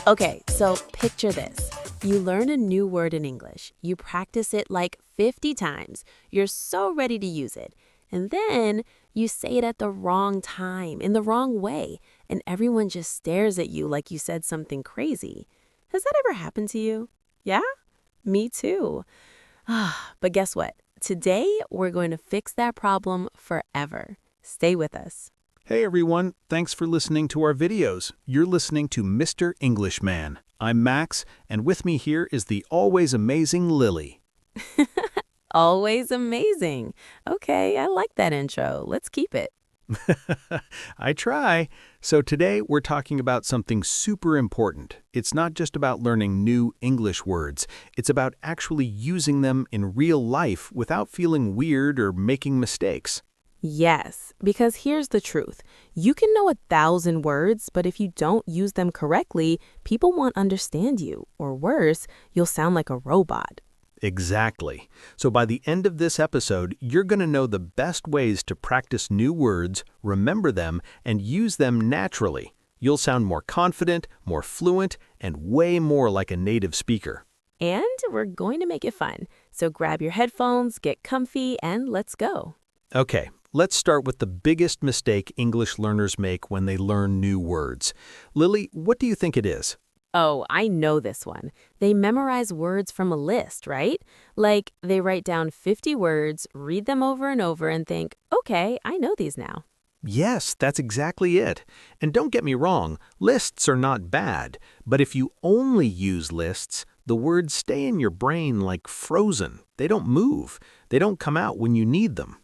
Okay, so picture this. You learn a new word in English. You practice it like 50 times. You're so ready to use it. And then you say it at the wrong time, in the wrong way, and everyone just stares at you like you said something crazy. Has that ever happened to you? Yeah? Me too. But guess what? Today, we're going to fix that problem forever. Stay with us. Hey everyone, thanks for listening to our videos. You're listening to Mr. Englishman. I'm Max, and with me here is the always amazing Lily. Always amazing. Okay, I like that intro. Let's keep it. I try. So today we're talking about something super important. It's not just about learning new English words. It's about actually using them in real life without feeling weird or making mistakes. Yes, because here's the truth. You can know 1,000 words, but if you don't use them correctly, people won't understand you. Or worse, you'll sound like a robot. Exactly. So by the end of this episode, you're going to know the best ways to practice new words, remember them, and use them naturally. You'll sound more confident, more fluent, and way more like a native speaker. And we're going to make it fun. So grab your headphones, get comfy, and let's go. Okay, let's start with the biggest mistake English learners make when they learn new words. Lily, what do you think it is? Oh, I know this one. They memorize words from a list, right? Like, they write down 50 words, read them over and over, and think, okay, I know these now. Yes, that's exactly it. And don't get me wrong, lists are not bad, but if you only use lists, the words stay in your brain like frozen. They don't move. They don't come out when you need them.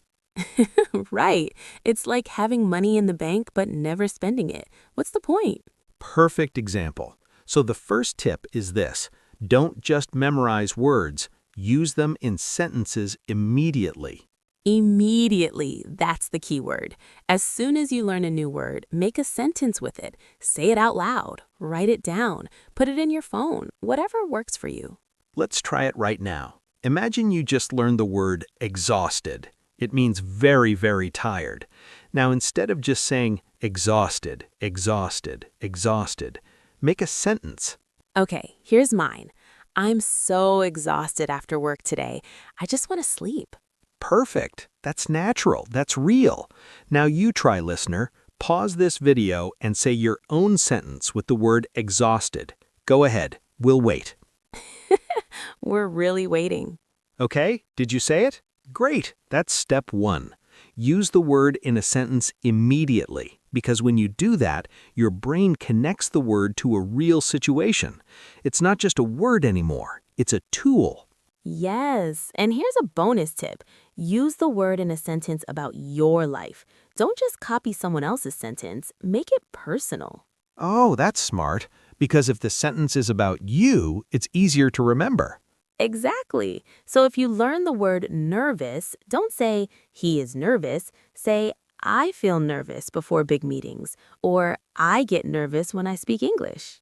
Right. It's like having money in the bank but never spending it. What's the point? Perfect example. So the first tip is this: don't just memorize words, use them in sentences immediately. Immediately, that's the key word. As soon as you learn a new word, make a sentence with it. Say it out loud. Write it down. Put it in your phone. Whatever works for you. Let's try it right now. Imagine you just learned the word exhausted. It means very, very tired. Now, instead of just saying exhausted, exhausted, exhausted, make a sentence. Okay, here's mine. I'm so exhausted after work today. I just want to sleep. Perfect. That's natural. That's real. Now you try, listener. Pause this video and say your own sentence with the word exhausted. Go ahead. We'll wait. We're really waiting. Okay? Did you say it? Great. That's step one. Use the word in a sentence immediately, because when you do that, your brain connects the word to a real situation. It's not just a word anymore. It's a tool. Yes, and here's a bonus tip. Use the word in a sentence about your life. Don't just copy someone else's sentence. Make it personal. Oh, that's smart, because if the sentence is about you, it's easier to remember. Exactly. So if you learn the word nervous, don't say, he is nervous. Say, I feel nervous before big meetings, or I get nervous when I speak English.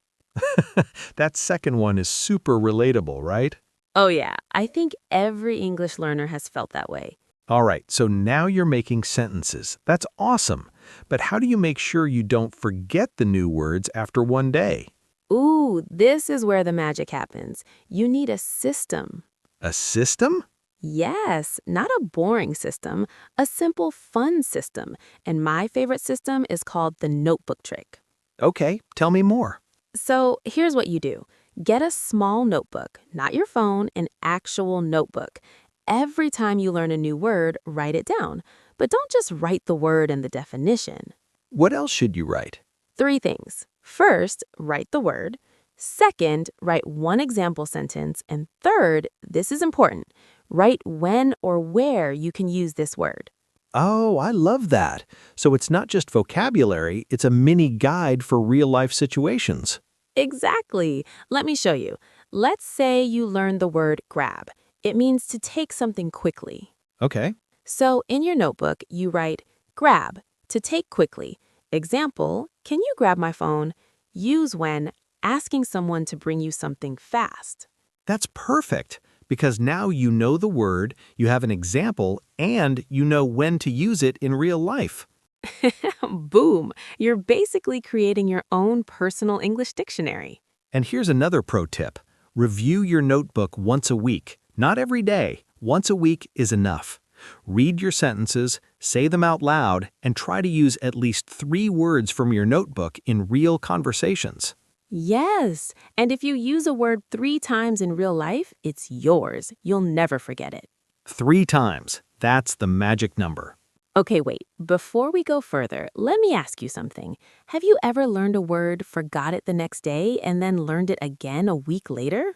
That second one is super relatable, right? Oh yeah, I think every English learner has felt that way. All right, so now you're making sentences. That's awesome. But how do you make sure you don't forget the new words after one day? Ooh, this is where the magic happens. You need a system. A system? Yes, not a boring system, a simple, fun system. And my favorite system is called the notebook trick. Okay, tell me more. So here's what you do. Get a small notebook, not your phone, an actual notebook. Every time you learn a new word, write it down. But don't just write the word and the definition. What else should you write? 3 things. First, write the word. Second, write one example sentence. And third, this is important, write when or where you can use this word. Oh, I love that. So it's not just vocabulary, it's a mini guide for real-life situations. Exactly. Let me show you. Let's say you learn the word grab. It means to take something quickly. Okay. So in your notebook, you write grab, to take quickly. Example, can you grab my phone? Use when asking someone to bring you something fast. That's perfect, because now you know the word, you have an example, and you know when to use it in real life. Boom! You're basically creating your own personal English dictionary. And here's another pro tip. Review your notebook once a week. Not every day. Once a week is enough. Read your sentences, say them out loud, and try to use at least 3 words from your notebook in real conversations. Yes, and if you use a word 3 times in real life, it's yours. You'll never forget it. 3 times. That's the magic number. Okay, wait. Before we go further, let me ask you something. Have you ever learned a word, forgot it the next day, and then learned it again a week later?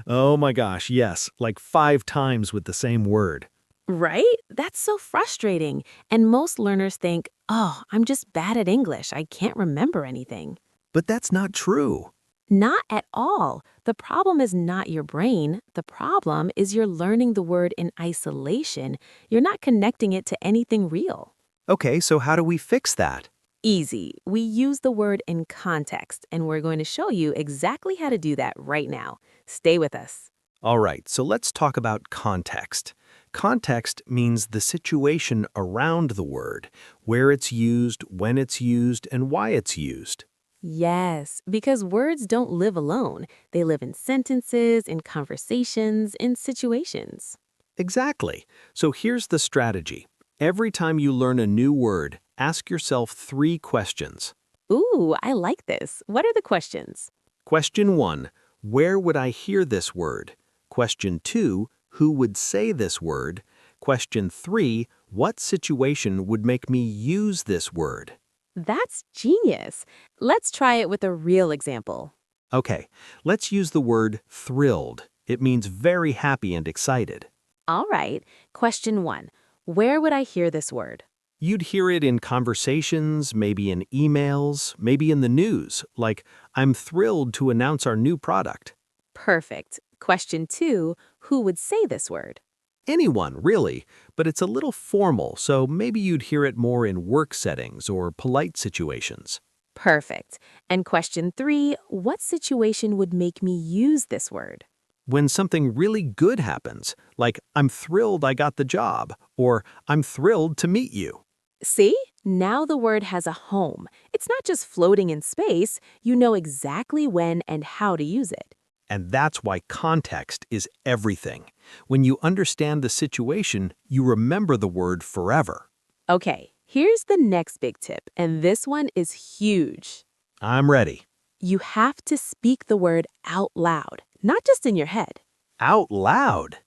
Oh my gosh, yes, like 5 times with the same word. Right? That's so frustrating. And most learners think, oh, I'm just bad at English. I can't remember anything. But that's not true. Not at all. The problem is not your brain. The problem is you're learning the word in isolation. You're not connecting it to anything real. Okay, so how do we fix that? Easy. We use the word in context, and we're going to show you exactly how to do that right now. Stay with us. All right, so let's talk about context. Context means the situation around the word, where it's used, when it's used, and why it's used. Yes, because words don't live alone. They live in sentences, in conversations, in situations. Exactly. So here's the strategy. Every time you learn a new word, ask yourself 3 questions. Ooh, I like this. What are the questions? Question 1, where would I hear this word? Question 2, who would say this word? Question 3, what situation would make me use this word? That's genius. Let's try it with a real example. Okay, let's use the word thrilled. It means very happy and excited. All right. Question 1. Where would I hear this word? You'd hear it in conversations, maybe in emails, maybe in the news, like, I'm thrilled to announce our new product. Perfect. Question 2. Who would say this word? Anyone, really, but it's a little formal, so maybe you'd hear it more in work settings or polite situations. Perfect. And question 3. What situation would make me use this word? When something really good happens, like, I'm thrilled I got the job, or I'm thrilled to meet you. See? Now the word has a home. It's not just floating in space. You know exactly when and how to use it. And that's why context is everything. When you understand the situation, you remember the word forever. Okay, here's the next big tip, and this one is huge. I'm ready. You have to speak the word out loud, not just in your head. Out loud.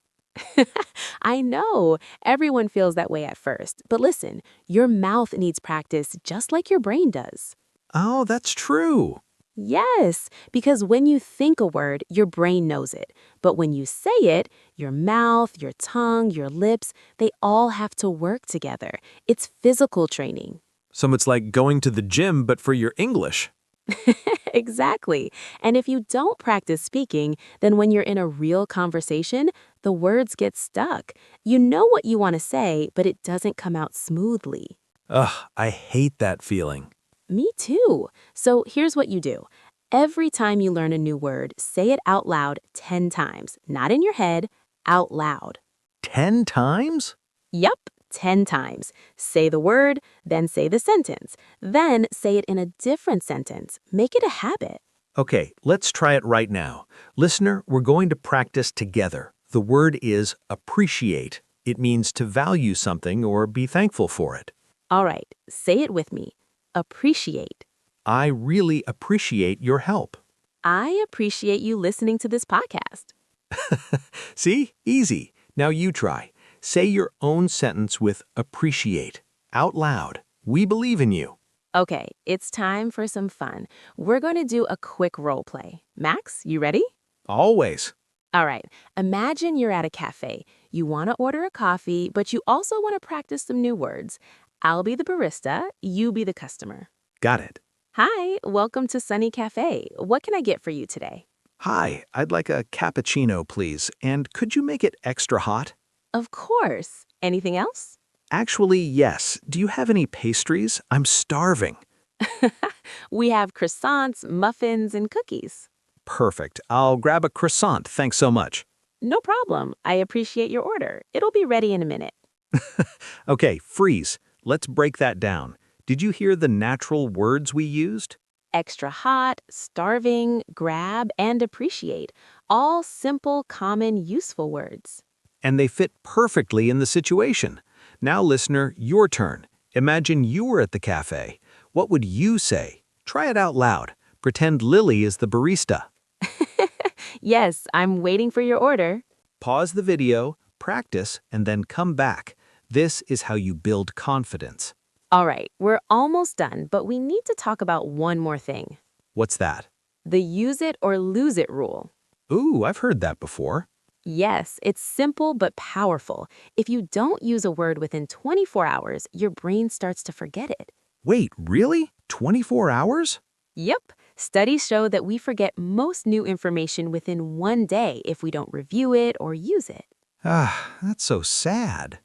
I know, everyone feels that way at first, but listen, your mouth needs practice just like your brain does. Oh, that's true. Yes, because when you think a word, your brain knows it. But when you say it, your mouth, your tongue, your lips, they all have to work together. It's physical training. So it's like going to the gym, but for your English. Exactly. And if you don't practice speaking, then when you're in a real conversation, the words get stuck. You know what you want to say, but it doesn't come out smoothly. Ugh, I hate that feeling. Me too. So here's what you do. Every time you learn a new word, say it out loud 10 times. Not in your head, out loud. 10 times? Yup, 10 times. Say the word, then say the sentence. Then say it in a different sentence. Make it a habit. Okay, let's try it right now. Listener, we're going to practice together. The word is appreciate. It means to value something or be thankful for it. All right, say it with me. Appreciate. I really appreciate your help. I appreciate you listening to this podcast. See? Easy. Now you try. Say your own sentence with appreciate. Out loud. We believe in you. Okay, it's time for some fun. We're going to do a quick role play. Max, you ready? Always. All right, imagine you're at a cafe. You want to order a coffee, but you also want to practice some new words. I'll be the barista, you be the customer. Got it. Hi, welcome to Sunny Cafe. What can I get for you today? Hi, I'd like a cappuccino, please. And could you make it extra hot? Of course. Anything else? Actually, yes. Do you have any pastries? I'm starving. We have croissants, muffins, and cookies. Perfect. I'll grab a croissant. Thanks so much. No problem. I appreciate your order. It'll be ready in a minute. Okay, freeze. Let's break that down. Did you hear the natural words we used? Extra hot, starving, grab, and appreciate. All simple, common, useful words. And they fit perfectly in the situation. Now, listener, your turn. Imagine you were at the cafe. What would you say? Try it out loud. Pretend Lily is the barista. Yes, I'm waiting for your order. Pause the video, practice, and then come back. This is how you build confidence. All right, we're almost done, but we need to talk about one more thing. What's that? The use it or lose it rule. Ooh, I've heard that before. Yes, it's simple but powerful. If you don't use a word within 24 hours, your brain starts to forget it. Wait, really? 24 hours? Yep, studies show that we forget most new information within one day if we don't review it or use it. Ah, that's so sad.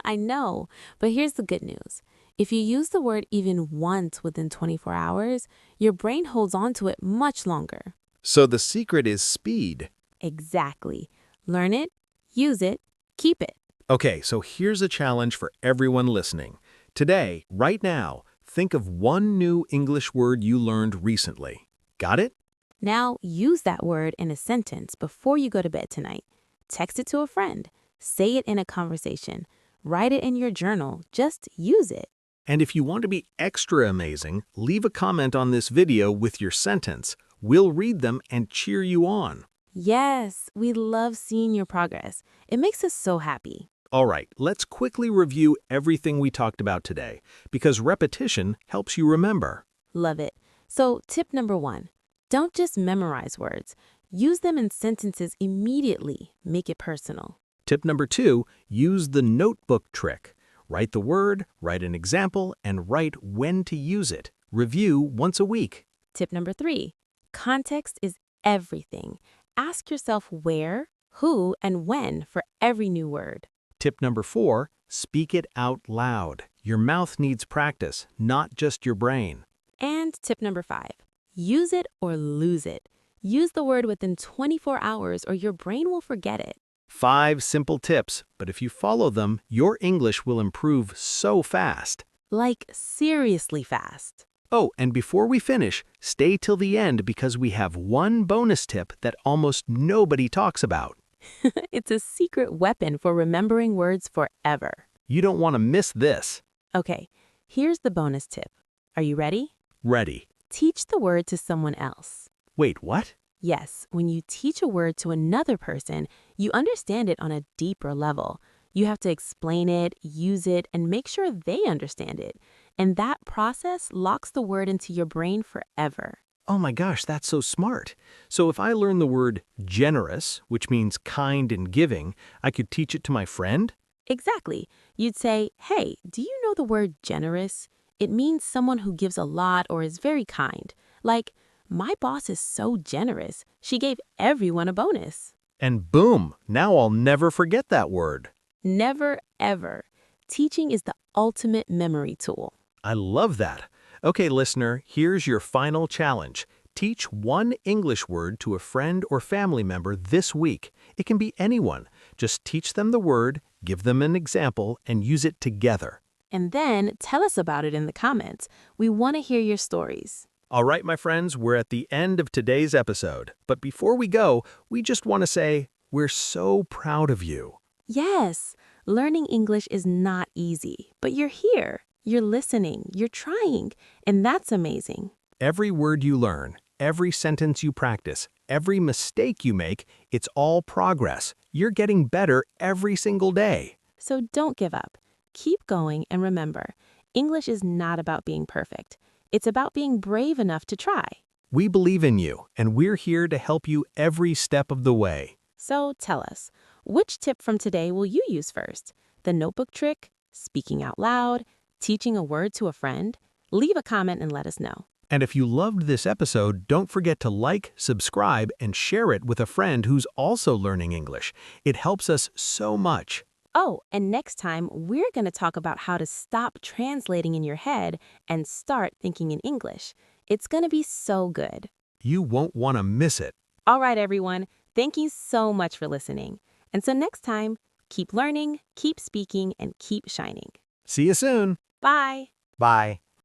I know, but here's the good news. If you use the word even once within 24 hours, your brain holds on to it much longer. So the secret is speed. Exactly. Learn it, use it, keep it. Okay, so here's a challenge for everyone listening. Today, right now, think of one new English word you learned recently. Got it? Now use that word in a sentence before you go to bed tonight. Text it to a friend. Say it in a conversation. Write it in your journal. Just use it. And if you want to be extra amazing, leave a comment on this video with your sentence. We'll read them and cheer you on. Yes, we love seeing your progress. It makes us so happy. All right, let's quickly review everything we talked about today, because repetition helps you remember. Love it. So, tip number 1, don't just memorize words. Use them in sentences immediately. Make it personal. Tip number 2, use the notebook trick. Write the word, write an example, and write when to use it. Review once a week. Tip number 3, context is everything. Ask yourself where, who, and when for every new word. Tip number 4, speak it out loud. Your mouth needs practice, not just your brain. And tip number 5, use it or lose it. Use the word within 24 hours or your brain will forget it. 5 simple tips, but if you follow them, your English will improve so fast. Like seriously fast. Oh, and before we finish, stay till the end because we have one bonus tip that almost nobody talks about. It's a secret weapon for remembering words forever. You don't want to miss this. Okay, here's the bonus tip. Are you ready? Ready. Teach the word to someone else. Wait, what? Yes, when you teach a word to another person, you understand it on a deeper level. You have to explain it, use it, and make sure they understand it. And that process locks the word into your brain forever. Oh my gosh, that's so smart. So if I learn the word generous, which means kind and giving, I could teach it to my friend? Exactly. You'd say, hey, do you know the word generous? It means someone who gives a lot or is very kind. Like, my boss is so generous, she gave everyone a bonus. And boom, now I'll never forget that word. Never, ever. Teaching is the ultimate memory tool. I love that. Okay, listener, here's your final challenge. Teach one English word to a friend or family member this week. It can be anyone. Just teach them the word, give them an example, and use it together. And then tell us about it in the comments. We want to hear your stories. All right, my friends, we're at the end of today's episode. But before we go, we just want to say we're so proud of you. Yes, learning English is not easy, but you're here. You're listening, you're trying, and that's amazing. Every word you learn, every sentence you practice, every mistake you make, it's all progress. You're getting better every single day. So don't give up. Keep going and remember, English is not about being perfect. It's about being brave enough to try. We believe in you, and we're here to help you every step of the way. So tell us, which tip from today will you use first? The notebook trick? Speaking out loud? Teaching a word to a friend? Leave a comment and let us know. And if you loved this episode, don't forget to like, subscribe, and share it with a friend who's also learning English. It helps us so much. Oh, and next time, we're going to talk about how to stop translating in your head and start thinking in English. It's going to be so good. You won't want to miss it. All right, everyone. Thank you so much for listening. And so next time, keep learning, keep speaking, and keep shining. See you soon. Bye. Bye.